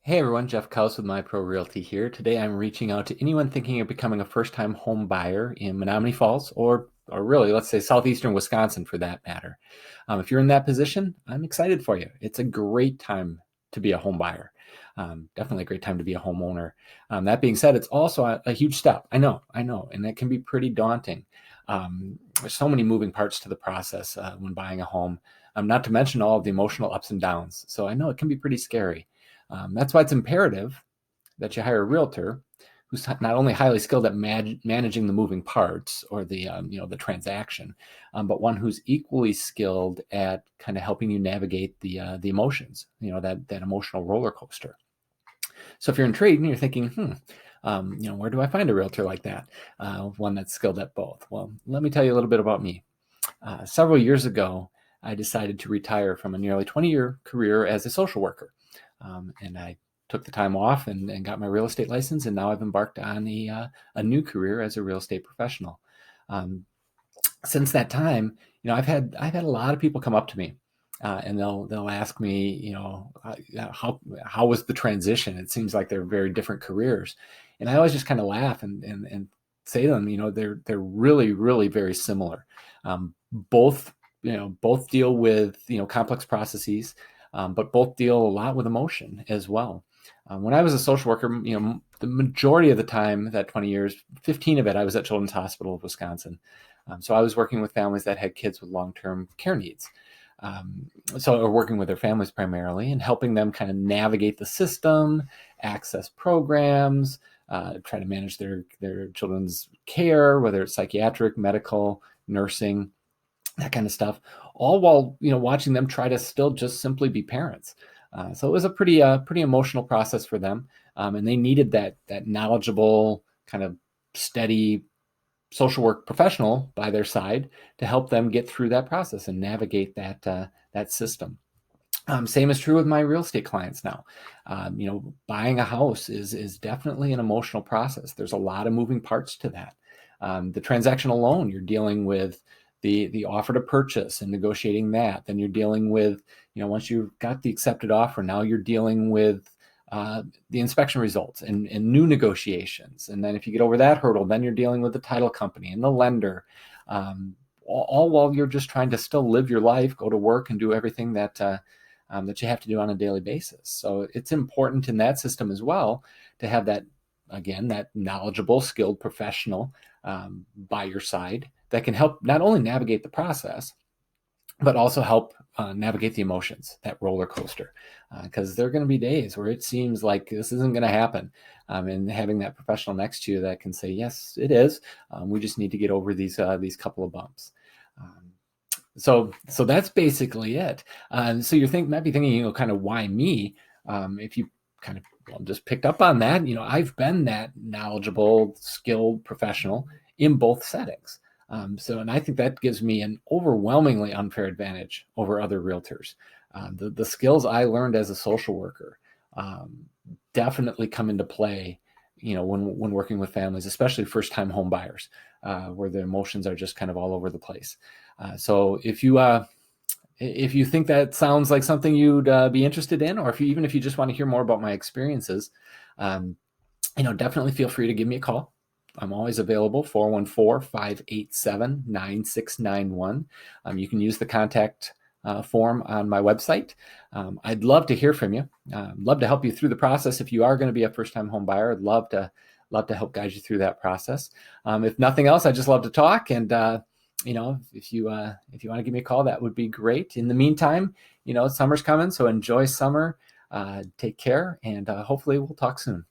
Hey everyone, Jeff Kaus with My Pro Realty here. Today I'm reaching out to anyone thinking of becoming a first-time home buyer in Menominee Falls or really, let's say southeastern Wisconsin for that matter. If you're in that position, I'm excited for you. It's a great time to be a home buyer. Definitely a great time to be a homeowner. That being said, it's also a huge step. I know, and that can be pretty daunting. There's so many moving parts to the process when buying a home, not to mention all of the emotional ups and downs. So I know it can be pretty scary. That's why it's imperative that you hire a realtor who's not only highly skilled at managing the moving parts or the transaction, but one who's equally skilled at kind of helping you navigate the emotions, that emotional roller coaster. So if you're intrigued and you're thinking, where do I find a realtor like that? One that's skilled at both. Well, let me tell you a little bit about me. Several years ago, I decided to retire from a nearly 20-year career as a social worker. And I took the time off and got my real estate license, and now I've embarked on a new career as a real estate professional. Um, since that time, I've had a lot of people come up to me, and they'll ask me, how was the transition? It seems like they're very different careers, and I always just kind of laugh and say to them, they're really really very similar. Both both deal with complex processes, but both deal a lot with emotion as well. When I was a social worker, the majority of the time, that 20 years, 15 of it, I was at Children's Hospital of Wisconsin. So I was working with families that had kids with long-term care needs. Or working with their families primarily and helping them kind of navigate the system, access programs, try to manage their children's care, whether it's psychiatric, medical, nursing, that kind of stuff, all while watching them try to still just simply be parents. So it was a pretty emotional process for them, and they needed that knowledgeable, kind of steady social work professional by their side to help them get through that process and navigate that system. Same is true with my real estate clients now. Buying a house is definitely an emotional process. There's a lot of moving parts to that. The transaction alone, you're dealing with the offer to purchase and negotiating that. Then you're dealing with, once you've got the accepted offer, now you're dealing with the inspection results and new negotiations. And then if you get over that hurdle, then you're dealing with the title company and the lender, all while you're just trying to still live your life, go to work, and do everything that you have to do on a daily basis. So it's important in that system as well to have that knowledgeable, skilled professional by your side that can help not only navigate the process, but also help navigate the emotions, that roller coaster. Because there are going to be days where it seems like this isn't going to happen. And having that professional next to you that can say, yes, it is. We just need to get over these couple of bumps. So that's basically it. So might be thinking, kind of why me? If you kind of just picked up on that, I've been that knowledgeable, skilled professional in both settings. And I think that gives me an overwhelmingly unfair advantage over other realtors. The skills I learned as a social worker definitely come into play, when working with families, especially first-time home buyers, where the emotions are just kind of all over the place. So if you think that sounds like something you'd be interested in, or even if you just want to hear more about my experiences, definitely feel free to give me a call. I'm always available, 414-587-9691. You can use the contact form on my website. I'd love to hear from you. Love to help you through the process. If you are going to be a first-time home buyer, I'd love to help guide you through that process. If nothing else, I just love to talk. And if you want to give me a call, that would be great. In the meantime, summer's coming, so enjoy summer. Take care, and hopefully we'll talk soon.